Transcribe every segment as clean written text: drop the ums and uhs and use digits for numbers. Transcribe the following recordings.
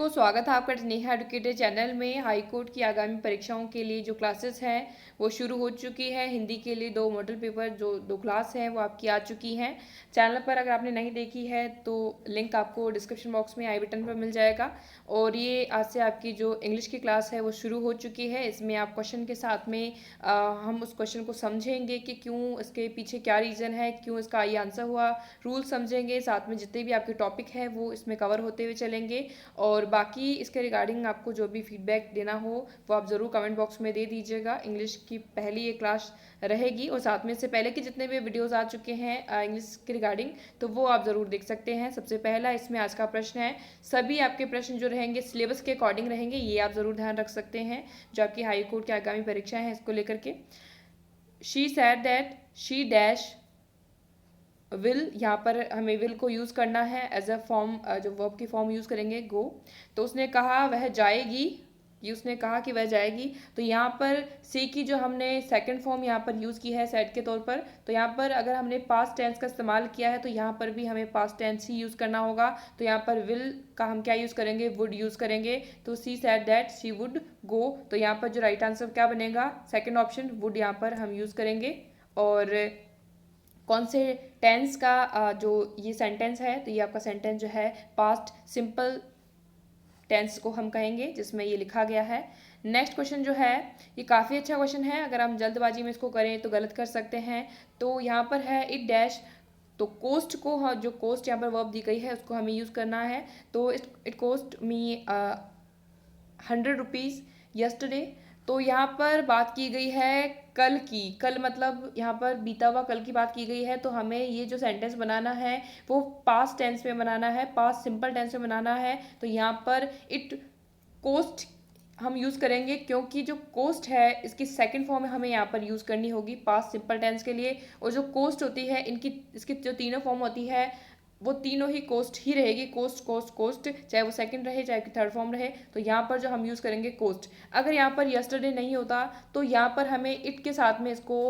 को स्वागत है आपका नेहा एडुकेटर चैनल में। हाई कोर्ट की आगामी परीक्षाओं के लिए जो क्लासेस हैं वो शुरू हो चुकी है। हिंदी के लिए 2 मॉडल पेपर जो 2 क्लास हैं वो आपकी आ चुकी हैं। चैनल पर अगर आपने नहीं देखी है तो लिंक आपको डिस्क्रिप्शन बॉक्स में आई बटन पर मिल जाएगा। और ये आज से आपकी जो इंग्लिश की क्लास है वो शुरू हो चुकी है। इसमें आप क्वेश्चन के साथ में हम उस क्वेश्चन को समझेंगे कि क्यों इसके पीछे क्या रीज़न है, क्यों इसका ये आंसर हुआ, रूल समझेंगे। साथ में जितने भी आपके टॉपिक हैं वो इसमें कवर होते हुए चलेंगे। और बाकी इसके रिगार्डिंग आपको जो भी फीडबैक देना हो वो आप ज़रूर कमेंट बॉक्स में दे दीजिएगा। इंग्लिश की पहली ये क्लास रहेगी और साथ में इससे पहले के जितने भी वीडियोस आ चुके हैं इंग्लिश के रिगार्डिंग तो वो आप ज़रूर देख सकते हैं। सबसे पहला इसमें आज का प्रश्न है, सभी आपके प्रश्न जो रहेंगे सिलेबस के अकॉर्डिंग रहेंगे, ये आप ज़रूर ध्यान रख सकते हैं जो आपकी हाई कोर्ट की आगामी परीक्षाएं हैं इसको लेकर के। She said that she dash will, यहाँ पर हमें विल को यूज़ करना है एज अ फॉर्म, जो वर्ब की फॉर्म यूज़ करेंगे गो। तो उसने कहा वह जाएगी, ये उसने कहा कि वह जाएगी। तो यहाँ पर सी की जो हमने सेकंड फॉर्म यहाँ पर यूज़ की है सेड के तौर पर, तो यहाँ पर अगर हमने पास्ट टेंस का इस्तेमाल किया है तो यहाँ पर भी हमें पास्ट टेंस ही यूज़ करना होगा। तो यहाँ पर विल का हम क्या यूज़ करेंगे, वुड यूज़ करेंगे। तो she said that she would go, तो यहाँ पर जो राइट आंसर क्या बनेगा, सेकेंड ऑप्शन वुड यहाँ पर हम यूज़ करेंगे। और कौन से टेंस का जो ये सेंटेंस है, तो ये आपका सेंटेंस जो है पास्ट सिंपल टेंस को हम कहेंगे जिसमें ये लिखा गया है। नेक्स्ट क्वेश्चन जो है ये काफ़ी अच्छा क्वेश्चन है, अगर हम जल्दबाजी में इसको करें तो गलत कर सकते हैं। तो यहाँ पर है इट डैश, तो कोस्ट को जो कोस्ट यहाँ पर वर्ब दी गई है उसको हमें यूज़ करना है। तो it coast me 100 rupees yesterday. तो यहाँ पर बात की गई है कल की, कल मतलब यहाँ पर बीता हुआ कल की बात की गई है। तो हमें ये जो सेंटेंस बनाना है वो पास्ट टेंस में बनाना है, पास्ट सिंपल टेंस में बनाना है। तो यहाँ पर इट कोस्ट हम यूज़ करेंगे क्योंकि जो कोस्ट है इसकी सेकंड फॉर्म हमें यहाँ पर यूज़ करनी होगी पास्ट सिंपल टेंस के लिए। और जो कोस्ट होती है इनकी इसकी जो तीनों फॉर्म होती है वो तीनों ही कोस्ट ही रहेगी, कोस्ट कोस्ट कोस्ट, चाहे वो सेकंड रहे चाहे थर्ड फॉर्म रहे। तो यहाँ पर जो हम यूज़ करेंगे कोस्ट। अगर यहाँ पर यस्टरडे नहीं होता तो यहाँ पर हमें इट के साथ में इसको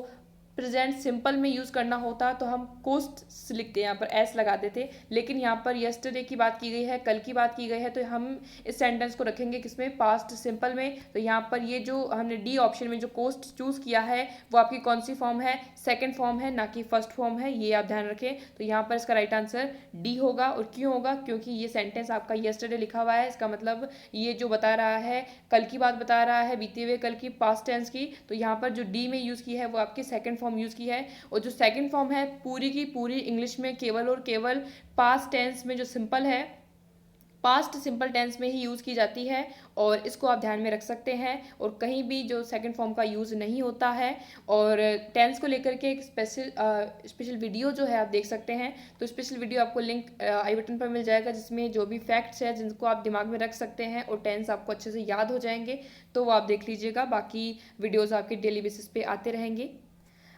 प्रेजेंट सिंपल में यूज़ करना होता तो हम कोस्ट लिखते यहाँ पर एस लगाते थे। लेकिन यहाँ पर यस्टरडे की बात की गई है, कल की बात की गई है, तो हम इस सेंटेंस को रखेंगे किसमें, पास्ट सिंपल में। तो यहाँ पर ये जो हमने डी ऑप्शन में जो कोस्ट चूज़ किया है वो आपकी कौन सी फॉर्म है, सेकेंड फॉर्म है ना कि फर्स्ट फॉर्म है, ये आप ध्यान रखें। तो यहाँ पर इसका राइट आंसर डी होगा। और क्यों होगा, क्योंकि ये सेंटेंस आपका यस्टरडे लिखा हुआ है, इसका मतलब ये जो बता रहा है कल की बात बता रहा है, बीते हुए कल की पास्ट टेंस की। तो यहाँ पर जो डी में यूज़ की है वो आपकी सेकंड फॉर्म यूज़ की है। और जो सेकंड फॉर्म है पूरी की पूरी इंग्लिश में केवल और केवल पास्ट टेंस में जो सिंपल है पास्ट सिंपल टेंस में ही यूज़ की जाती है। और इसको आप ध्यान में रख सकते हैं। और कहीं भी जो सेकंड फॉर्म का यूज़ नहीं होता है। और टेंस को लेकर के एक स्पेशल वीडियो जो है आप देख सकते हैं। तो स्पेशल वीडियो आपको लिंक आई बटन पर मिल जाएगा जिसमें जो भी फैक्ट्स है जिनको आप दिमाग में रख सकते हैं और टेंस आपको अच्छे से याद हो जाएंगे, तो वो आप देख लीजिएगा। बाकी वीडियोज़ आपके डेली बेसिस पे आते रहेंगे।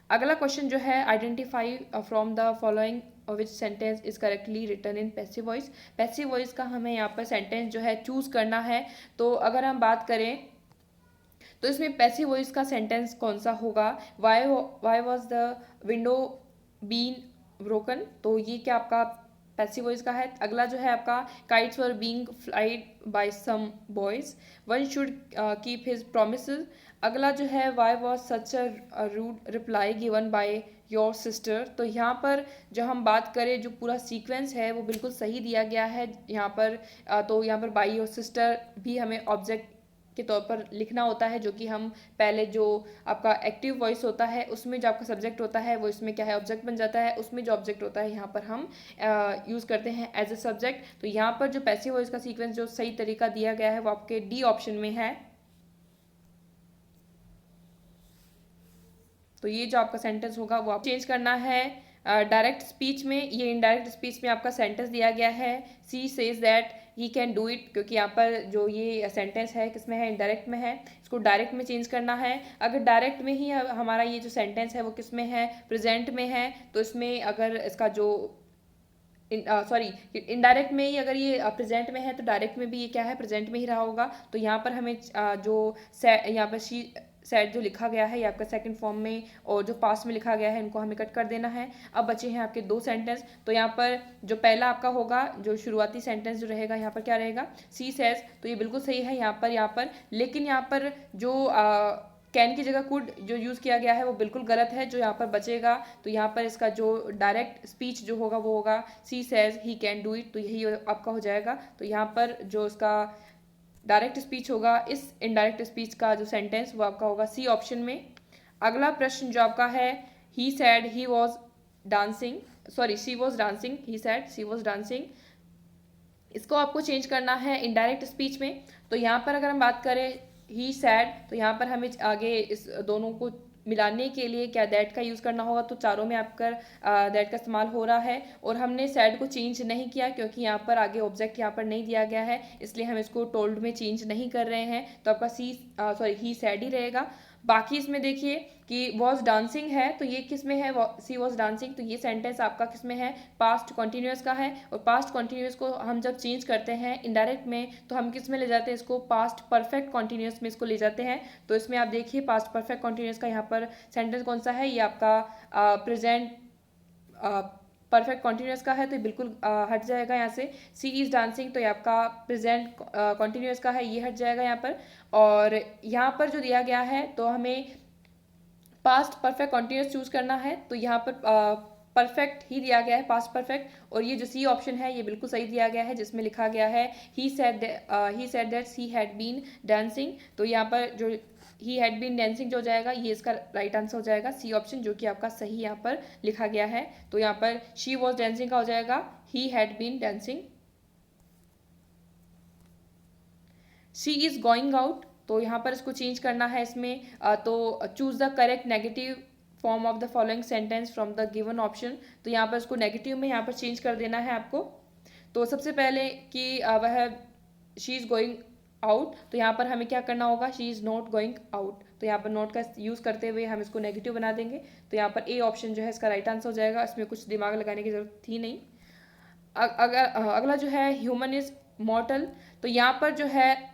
अगला क्वेश्चन जो है, identify from the following which sentence is correctly return in passive voice. Passive voice का हमें यहाँ पर सेंटेंस जो है चूज़ करना है। तो अगर हम बात करें तो इसमें पैसिव वॉइस का सेंटेंस कौन सा होगा, why was the window been broken, तो ये क्या आपका पैसिव वॉइस का है। अगला जो है आपका, kites were being flied by some boys, one should keep his promises. अगला जो है, why was such a rude reply given by your sister. तो यहाँ पर जो हम बात करें जो पूरा सीक्वेंस है वो बिल्कुल सही दिया गया है यहाँ पर। तो यहाँ पर बाय योर सिस्टर भी हमें ऑब्जेक्ट के तौर पर लिखना होता है, जो कि हम पहले जो आपका एक्टिव वॉइस होता है उसमें जो आपका सब्जेक्ट होता है वो इसमें क्या है, ऑब्जेक्ट बन जाता है। उसमें जो ऑब्जेक्ट होता है यहाँ पर हम यूज़ करते हैं एज ए सब्जेक्ट। तो यहाँ पर जो पैसिव वॉइस का सीक्वेंस जो सही तरीका दिया गया है वो आपके डी ऑप्शन में है। तो ये जो आपका सेंटेंस होगा वो आप चेंज करना है डायरेक्ट स्पीच में। ये इनडायरेक्ट स्पीच में आपका सेंटेंस दिया गया है, she says that he can do it, क्योंकि यहाँ पर जो ये सेंटेंस है किसमें है, इनडायरेक्ट में है। इसको डायरेक्ट में चेंज करना है। अगर डायरेक्ट में ही हमारा ये जो सेंटेंस है वो किसमें है, प्रेजेंट में है, तो इसमें अगर इसका जो सॉरी इनडायरेक्ट में ही अगर ये प्रेजेंट में है तो डायरेक्ट में भी ये क्या है, प्रेजेंट में ही रहा होगा। तो यहाँ पर हमें जो यहाँ पर सेड जो लिखा गया है ये आपका सेकंड फॉर्म में और जो पास्ट में लिखा गया है इनको हमें कट कर देना है। अब बचे हैं आपके दो सेंटेंस। तो यहाँ पर जो पहला आपका होगा, जो शुरुआती सेंटेंस जो रहेगा यहाँ पर क्या रहेगा, सी सेज। तो ये बिल्कुल सही है यहाँ पर, लेकिन यहाँ पर जो कैन की जगह कुड जो यूज़ किया गया है वो बिल्कुल गलत है। जो यहाँ पर बचेगा, तो यहाँ पर इसका जो डायरेक्ट स्पीच जो होगा वो होगा she says he can do it. तो यही आपका हो जाएगा। तो यहाँ पर जो इसका डायरेक्ट स्पीच होगा, इस इनडायरेक्ट स्पीच का जो सेंटेंस वो आपका होगा सी ऑप्शन में। अगला प्रश्न जो आपका है, he said he was dancing, sorry she was dancing, he said she was dancing. इसको आपको चेंज करना है इनडायरेक्ट स्पीच में। तो यहाँ पर अगर हम बात करें ही सैड, तो यहाँ पर हमें आगे इस दोनों को मिलाने के लिए क्या दैट का यूज़ करना होगा। तो चारों में आपका दैट का इस्तेमाल हो रहा है और हमने सैड को चेंज नहीं किया क्योंकि यहाँ पर आगे ऑब्जेक्ट यहाँ पर नहीं दिया गया है, इसलिए हम इसको टोल्ड में चेंज नहीं कर रहे हैं। तो आपका ही सैड ही रहेगा। बाकी इसमें देखिए कि वॉज डांसिंग है, तो ये किस में है, सी वॉज डांसिंग। तो ये सेंटेंस आपका किस में है, पास्ट कॉन्टिन्यूस का है। और पास्ट कॉन्टिन्यूस को हम जब चेंज करते हैं इनडायरेक्ट में, तो हम किस में ले जाते हैं इसको, पास्ट परफेक्ट कॉन्टिन्यूस में इसको ले जाते हैं। तो इसमें आप देखिए पास्ट परफेक्ट कॉन्टिन्यूस का यहाँ पर सेंटेंस कौन सा है, ये आपका प्रेजेंट परफेक्ट कॉन्टिन्यूस का है। तो ये बिल्कुल हट जाएगा यहाँ से। सी इज डांसिंग, तो ये आपका प्रेजेंट कॉन्टिन्यूस का है, ये हट जाएगा यहाँ पर। और यहाँ पर जो दिया गया है, तो हमें पास्ट परफेक्ट कॉन्टिन्यूस चूज करना है। तो यहाँ पर परफेक्ट ही दिया गया है, पास्ट परफेक्ट। और ये जो सी ऑप्शन है ये बिल्कुल सही दिया गया है, जिसमें लिखा गया है he said that she had been dancing. तो यहाँ पर जो ही हैड बीन डांसिंग जो हो जाएगा, ये इसका राइट आंसर हो जाएगा सी ऑप्शन, जो कि आपका सही यहाँ पर लिखा गया है। तो यहाँ पर शी वॉज डांसिंग का हो जाएगा he had been dancing. She is going out, तो यहाँ पर इसको चेंज करना है इसमें। तो choose the correct negative form of the following sentence from the given option. तो यहाँ पर इसको नेगेटिव में यहाँ पर चेंज कर देना है आपको। तो सबसे पहले कि वह शी इज़ गोइंग आउट, तो यहाँ पर हमें क्या करना होगा, she is not going out. तो यहाँ पर नॉट का यूज़ करते हुए हम इसको नेगेटिव बना देंगे। तो यहाँ पर ए ऑप्शन जो है इसका राइट आंसर हो जाएगा, इसमें कुछ दिमाग लगाने की जरूरत थी नहीं। अगला जो है ह्यूमन इज मॉर्टल, तो यहाँ पर जो है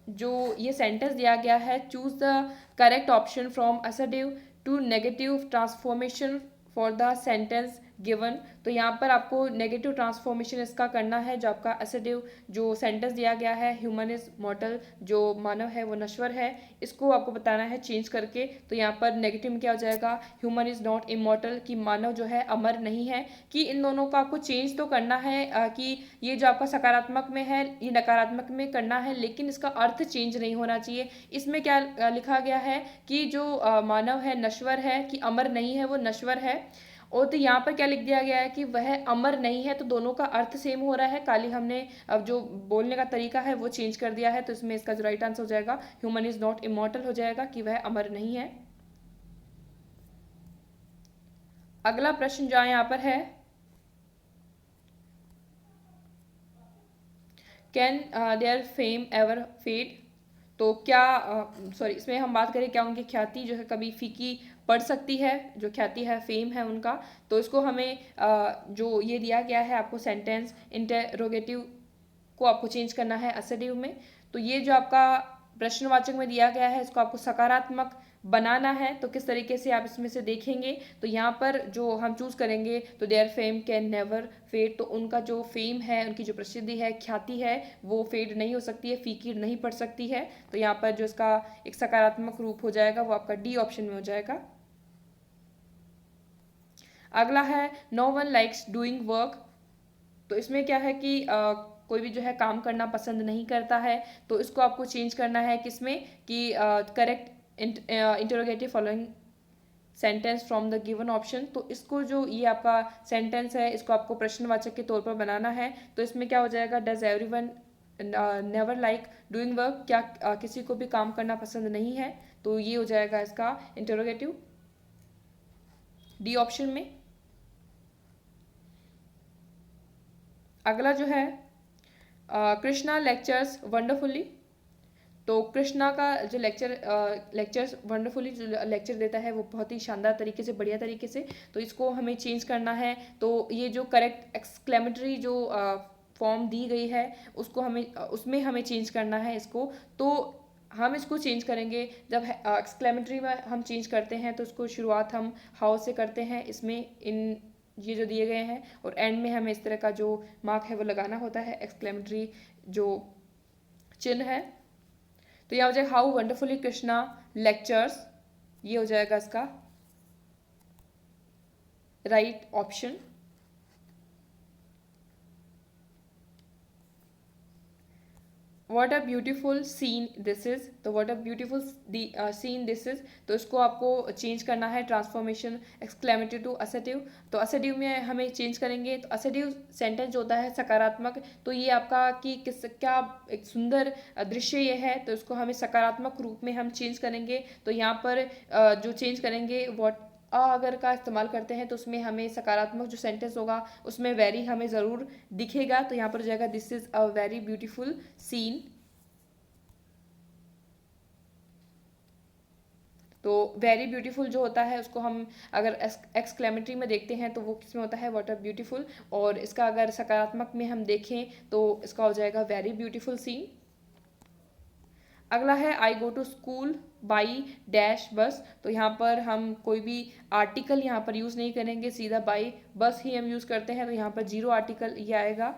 जो ये सेंटेंस दिया गया है, choose the correct option from assertive to negative transformation for the sentence given. तो यहाँ पर आपको नेगेटिव ट्रांसफॉर्मेशन इसका करना है। जो आपका असर्टिव जो सेंटेंस दिया गया है, ह्यूमन इज मॉर्टल, जो मानव है वो नश्वर है, इसको आपको बताना है चेंज करके। तो यहाँ पर नेगेटिव में क्या हो जाएगा, ह्यूमन इज नॉट इमॉर्टल, कि मानव जो है अमर नहीं है। कि इन दोनों का आपको चेंज तो करना है कि ये जो आपका सकारात्मक में है ये नकारात्मक में करना है, लेकिन इसका अर्थ चेंज नहीं होना चाहिए। इसमें क्या लिखा गया है कि जो मानव है नश्वर है, कि अमर नहीं है वो नश्वर है। और तो यहाँ पर क्या लिख दिया गया है कि वह अमर नहीं है, तो दोनों का अर्थ सेम हो रहा है, खाली हमने अब जो बोलने का तरीका है वो चेंज कर दिया है। तो इसमें इसका जो राइट आंसर हो जाएगा ह्यूमन इज नॉट इमॉर्टल हो जाएगा, कि वह अमर नहीं है। अगला प्रश्न जो यहाँ पर है, can their fame ever fade. तो क्या सॉरी इसमें हम बात करें क्या उनकी ख्याति जो है कभी फीकी पड़ सकती है, जो ख्याति है फेम है उनका। तो इसको हमें जो ये दिया गया है आपको सेंटेंस, इंटरोगेटिव को आपको चेंज करना है असर्टिव में। तो ये जो आपका प्रश्नवाचक में दिया गया है इसको आपको सकारात्मक बनाना है। तो किस तरीके से आप इसमें से देखेंगे, तो यहाँ पर जो हम चूज करेंगे, तो there fame can never fade. तो उनका जो फेम है, उनकी जो प्रसिद्धि है, ख्याति है, वो फेड नहीं हो सकती है, फीकी नहीं पड़ सकती है। तो यहाँ पर जो इसका एक सकारात्मक रूप हो जाएगा वो आपका डी ऑप्शन में हो जाएगा। अगला है no one likes doing work. तो इसमें क्या है कि कोई भी जो है काम करना पसंद नहीं करता है। तो इसको आपको चेंज करना है किसमें, कि correct interrogative following sentence from the given option. तो इसको जो ये आपका सेंटेंस है इसको आपको प्रश्नवाचक के तौर पर बनाना है। तो इसमें क्या हो जाएगा, does everyone never like doing work, क्या किसी को भी काम करना पसंद नहीं है। तो ये हो जाएगा इसका इंटरोगेटिव डी ऑप्शन में। अगला जो है कृष्णा लेक्चर्स वंडरफुली। तो कृष्णा का जो लेक्चर्स वंडरफुली जो लेक्चर देता है वो बहुत ही शानदार तरीके से, बढ़िया तरीके से। तो इसको हमें चेंज करना है। तो ये जो करेक्ट एक्सक्लेमेटरी जो फॉर्म दी गई है उसको हमें उसमें हमें चेंज करना है इसको। तो हम इसको चेंज करेंगे जब एक्सक्लेमेटरी में हम चेंज करते हैं तो उसको शुरुआत हम हाउ से करते हैं इसमें, इन ये जो दिए गए हैं, और एंड में हमें इस तरह का जो मार्क है वो लगाना होता है, एक्सक्लेमेटरी जो चिन्ह है। तो यह हो जाएगा हाउ वंडरफुली कृष्णा लेक्चर्स, ये हो जाएगा इसका right option. What a beautiful scene this is, तो what a beautiful scene this is, तो इसको आपको चेंज करना है ट्रांसफॉर्मेशन एक्सक्लेमेटरी टू असेटिव। तो असेटिव में हमें चेंज करेंगे, तो असेटिव सेंटेंस जो होता है सकारात्मक, तो ये आपका कि किस क्या एक सुंदर दृश्य ये है, तो इसको हमें सकारात्मक रूप में हम चेंज करेंगे। तो यहाँ पर जो चेंज करेंगे वॉट अगर का इस्तेमाल करते हैं तो उसमें हमें सकारात्मक जो सेंटेंस होगा उसमें वेरी हमें ज़रूर दिखेगा। तो यहाँ पर हो जाएगा this is a very beautiful scene. तो वेरी ब्यूटीफुल जो होता है उसको हम अगर एक्सक्लेमेटरी में देखते हैं तो वो किसमें होता है व्हाट अ ब्यूटीफुल, और इसका अगर सकारात्मक में हम देखें तो इसका हो जाएगा वेरी ब्यूटीफुल सीन। अगला है I go to school by dash bus, तो यहाँ पर हम कोई भी आर्टिकल यहाँ पर यूज़ नहीं करेंगे, सीधा बाई बस ही हम यूज़ करते हैं, तो यहाँ पर जीरो आर्टिकल ये आएगा।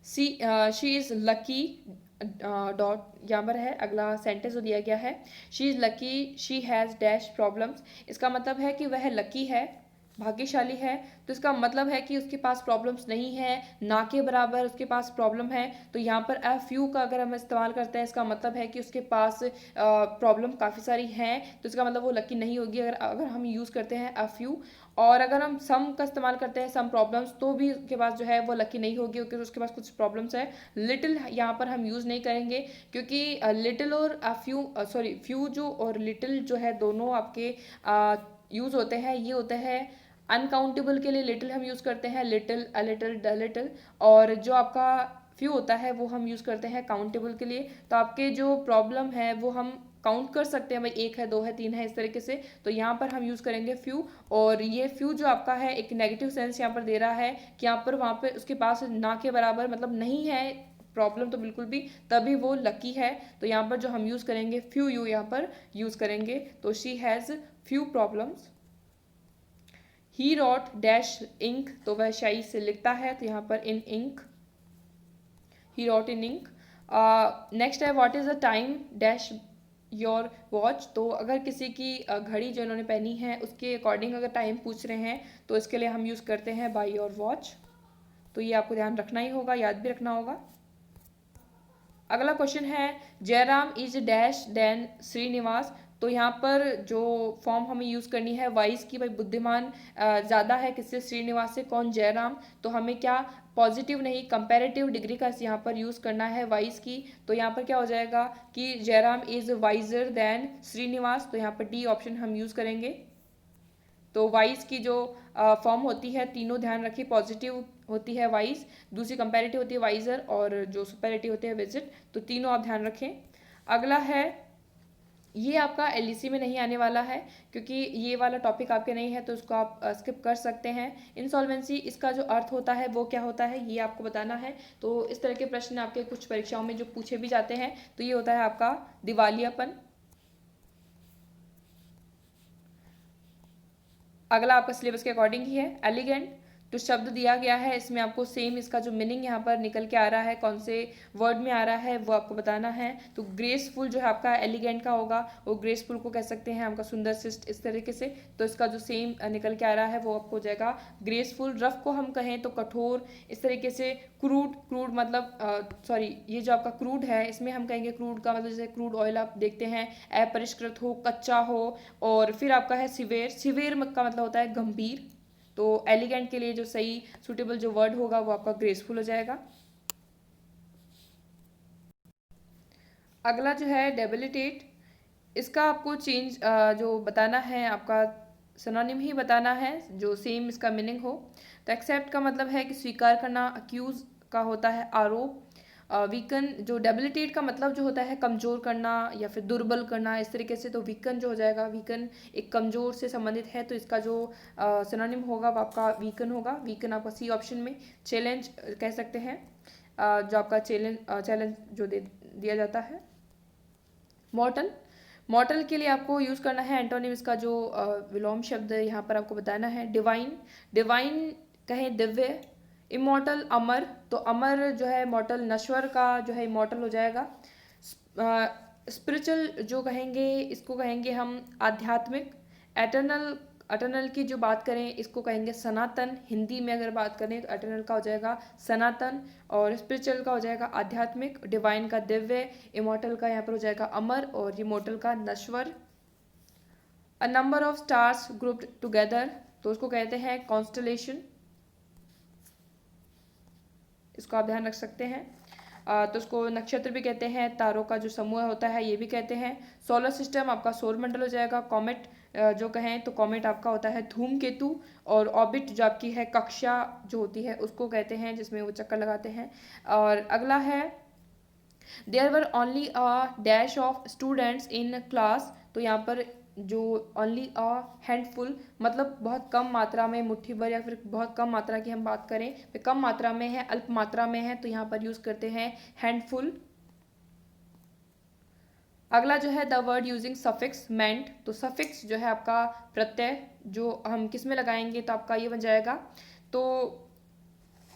शी इज़ लकी डॉट यहाँ पर है अगला सेंटेंस जो दिया गया है, she is lucky she has dash problems, इसका मतलब है कि वह लकी है, भाग्यशाली है, तो इसका मतलब है कि उसके पास प्रॉब्लम्स नहीं है, ना के बराबर उसके पास प्रॉब्लम है। तो यहाँ पर अ फ्यू का अगर हम इस्तेमाल करते हैं इसका मतलब है कि उसके पास प्रॉब्लम काफ़ी सारी हैं, तो इसका मतलब वो लकी नहीं होगी अगर अगर हम यूज़ करते हैं अ फ्यू। और अगर हम सम का इस्तेमाल करते हैं सम प्रॉब्लम्स, तो भी उसके पास जो है वो लकी नहीं होगी क्योंकि उसके पास कुछ प्रॉब्लम्स है। लिटिल यहाँ पर हम यूज़ नहीं करेंगे क्योंकि लिटिल और फ्यू सॉरी फ्यू जो और लिटिल जो है दोनों आपके यूज़ होते हैं, ये होते हैं अनकाउंटेबल के लिए लिटिल हम यूज़ करते हैं, लिटिल अ लिटिल ड लिटिल, और जो आपका फ्यू होता है वो हम यूज़ करते हैं काउंटेबल के लिए। तो आपके जो प्रॉब्लम है वो हम काउंट कर सकते हैं, भाई एक है, दो है, तीन है, इस तरीके से। तो यहाँ पर हम यूज़ करेंगे फ्यू, और ये फ्यू जो आपका है एक नेगेटिव सेंस यहाँ पर दे रहा है कि यहाँ पर वहाँ पे उसके पास ना के बराबर मतलब नहीं है प्रॉब्लम तो बिल्कुल भी, तभी वो लकी है। तो यहाँ पर जो हम यूज़ करेंगे फ्यू यू यहाँ पर यूज़ करेंगे, तो she has few problems. He wrote dash ink, तो वह शाई से लिखता है, तो यहाँ पर in ink, he wrote in ink. Next है what is the time dash your watch, तो अगर किसी की घड़ी जो इन्होंने पहनी है उसके अकॉर्डिंग अगर टाइम पूछ रहे हैं तो इसके लिए हम यूज़ करते हैं बाई योर वॉच। तो ये आपको ध्यान रखना ही होगा, याद भी रखना होगा। अगला क्वेश्चन है Jairam is dash than Srinivas, तो यहाँ पर जो फॉर्म हमें यूज़ करनी है वाइज की, भाई बुद्धिमान ज़्यादा है किससे, श्रीनिवास से, कौन, जयराम। तो हमें क्या पॉजिटिव नहीं कंपैरेटिव डिग्री का यहाँ पर यूज़ करना है वाइज की। तो यहाँ पर क्या हो जाएगा कि Jairam is wiser than Srinivas, तो यहाँ पर डी ऑप्शन हम यूज़ करेंगे। तो वाइज की जो फॉर्म होती है तीनों ध्यान रखिए, पॉजिटिव होती है वाइज, दूसरी कंपैरेटिव होती है वाइजर, और जो सुपरलेटिव होती है विजिट, तो तीनों आप ध्यान रखें। अगला है, ये आपका एलईसी में नहीं आने वाला है क्योंकि ये वाला टॉपिक आपके नहीं है, तो उसको आप स्किप कर सकते हैं। इंसॉल्वेंसी, इसका जो अर्थ होता है वो क्या होता है ये आपको बताना है। तो इस तरह के प्रश्न आपके कुछ परीक्षाओं में जो पूछे भी जाते हैं, तो ये होता है आपका दिवालियापन। अगला आपका सिलेबस के अकॉर्डिंग ही है। एलिगेंट, जो शब्द दिया गया है इसमें आपको सेम इसका जो मीनिंग यहाँ पर निकल के आ रहा है, कौन से वर्ड में आ रहा है वो आपको बताना है। तो ग्रेसफुल जो है आपका एलिगेंट का होगा, वो ग्रेसफुल को कह सकते हैं आपका सुंदर शिष्ट, इस तरीके से। तो इसका जो सेम निकल के आ रहा है वो आपको हो जाएगा ग्रेसफुल। रफ को हम कहें तो कठोर, इस तरीके से। क्रूड, क्रूड मतलब सॉरी ये जो आपका क्रूड है इसमें हम कहेंगे क्रूड का मतलब जैसे क्रूड ऑयल आप देखते हैं अपरिष्कृत हो, कच्चा हो। और फिर आपका है सिवेर, सिवेर का मतलब होता है गंभीर। तो एलिगेंट के लिए जो सही सुटेबल जो वर्ड होगा वो आपका ग्रेसफुल हो जाएगा। अगला जो है डेबिलिटेट, इसका आपको चेंज जो बताना है आपका सिनोनिम ही बताना है जो सेम इसका मीनिंग हो। तो एक्सेप्ट का मतलब है कि स्वीकार करना, अक्यूज का होता है आरोप, वीकन जो डेबिलिटेट का मतलब जो होता है कमज़ोर करना या फिर दुर्बल करना, इस तरीके से। तो वीकन जो हो जाएगा, वीकन एक कमज़ोर से संबंधित है, तो इसका जो सिनोनिम होगा वो आपका वीकन होगा। वीकन आपका सी ऑप्शन में। चैलेंज कह सकते हैं जो आपका चैलेंज चैलेंज जो दिया जाता है। मॉर्टल, मॉर्टल के लिए आपको यूज़ करना है एंटोनिम्स का जो विलोम शब्द यहाँ पर आपको बताना है। डिवाइन, डिवाइन कहें दिव्य। इमॉर्टल अमर, तो अमर जो है मॉर्टल नश्वर का जो है इमॉर्टल हो जाएगा। स्पिरिचुअल जो कहेंगे इसको कहेंगे हम आध्यात्मिक। एटर्नल, अटर्नल की जो बात करें इसको कहेंगे सनातन। हिंदी में अगर बात करें तो अटर्नल का हो जाएगा सनातन, और स्पिरिचुअल का हो जाएगा आध्यात्मिक, डिवाइन का दिव्य, इमॉर्टल का यहाँ पर हो जाएगा अमर, और इमॉर्टल का नश्वर। A number of stars grouped together, तो उसको कहते हैं कॉन्स्टलेशन, इसको आप ध्यान रख सकते हैं। तो उसको नक्षत्र भी कहते हैं, तारों का जो समूह होता है ये भी कहते हैं। सोलर सिस्टम आपका सौर मंडल हो जाएगा। कॉमेट जो कहें तो कॉमेट आपका होता है धूमकेतु, और ऑर्बिट जो आपकी है कक्षा जो होती है उसको कहते हैं जिसमें वो चक्कर लगाते हैं। और अगला है there were only a dash of students in class, तो यहाँ पर जो ओनली अ हैंडफुल मतलब बहुत कम मात्रा में, मुट्ठी भर या फिर बहुत कम मात्रा की हम बात करें तो कम मात्रा में है, अल्प मात्रा में है, तो यहाँ पर यूज़ करते हैं हैंडफुल। अगला जो है द वर्ड यूजिंग सफिक्स मेंट, तो सफिक्स जो है आपका प्रत्यय जो हम किस में लगाएंगे तो आपका ये बन जाएगा। तो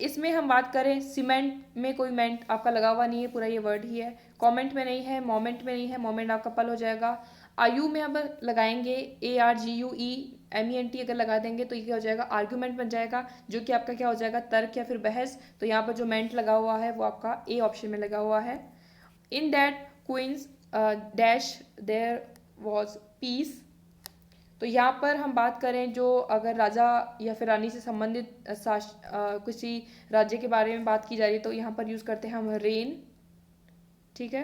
इसमें हम बात करें सीमेंट में कोई मेंट आपका लगा हुआ नहीं है, पूरा ये वर्ड ही है। कमेंट में नहीं है, मोमेंट में नहीं है, मोमेंट आपका पल हो जाएगा। आयु में अब लगाएंगे ARGUEMENT अगर लगा देंगे तो ये क्या हो जाएगा आर्ग्यूमेंट बन जाएगा, जो कि आपका क्या हो जाएगा तर्क या फिर बहस। तो यहाँ पर जो मेंट लगा हुआ है वो आपका ए ऑप्शन में लगा हुआ है। In that queen's dash there was peace, तो यहाँ पर हम बात करें जो अगर राजा या फिर रानी से संबंधित किसी राज्य के बारे में बात की जा रही है तो यहाँ पर यूज़ करते हैं हम रेन। ठीक है,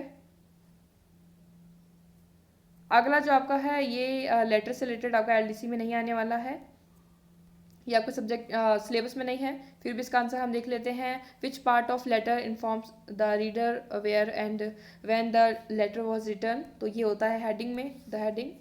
अगला जो आपका है ये लेटर से रिलेटेड आपका LDC में नहीं आने वाला है, ये आपका सब्जेक्ट सिलेबस में नहीं है, फिर भी इसका आंसर हम देख लेते हैं। Which part of letter informs the reader where and when the letter was return, तो ये होता है हेडिंग में, द हेडिंग,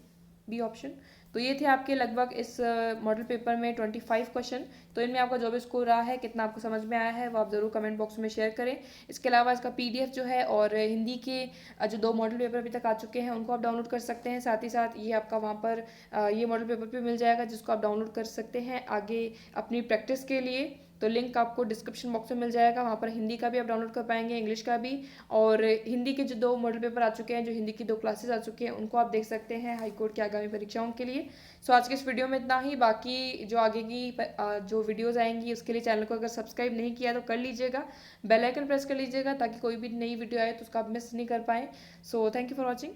बी ऑप्शन। तो ये थे आपके लगभग इस मॉडल पेपर में 25 क्वेश्चन। तो इनमें आपका जो भी स्कोर रहा है, कितना आपको समझ में आया है, वो आप ज़रूर कमेंट बॉक्स में शेयर करें। इसके अलावा इसका PDF जो है और हिंदी के जो 2 मॉडल पेपर अभी तक आ चुके हैं उनको आप डाउनलोड कर सकते हैं। साथ ही साथ ये आपका वहाँ पर ये मॉडल पेपर भी मिल जाएगा जिसको आप डाउनलोड कर सकते हैं आगे अपनी प्रैक्टिस के लिए। तो लिंक आपको डिस्क्रिप्शन बॉक्स में मिल जाएगा, वहाँ पर हिंदी का भी आप डाउनलोड कर पाएंगे, इंग्लिश का भी। और हिंदी के जो 2 मॉडल पेपर आ चुके हैं, जो हिंदी की 2 क्लासेस आ चुके हैं, उनको आप देख सकते हैं हाईकोर्ट की आगामी परीक्षाओं के लिए। सो आज के इस वीडियो में इतना ही। बाकी जो आगे की जो वीडियोज़ आएंगी उसके लिए चैनल को अगर सब्सक्राइब नहीं किया तो कर लीजिएगा, बेल आइकन प्रेस कर लीजिएगा ताकि कोई भी नई वीडियो आए तो उसका आप मिस नहीं कर पाएँ। So thank you for watching.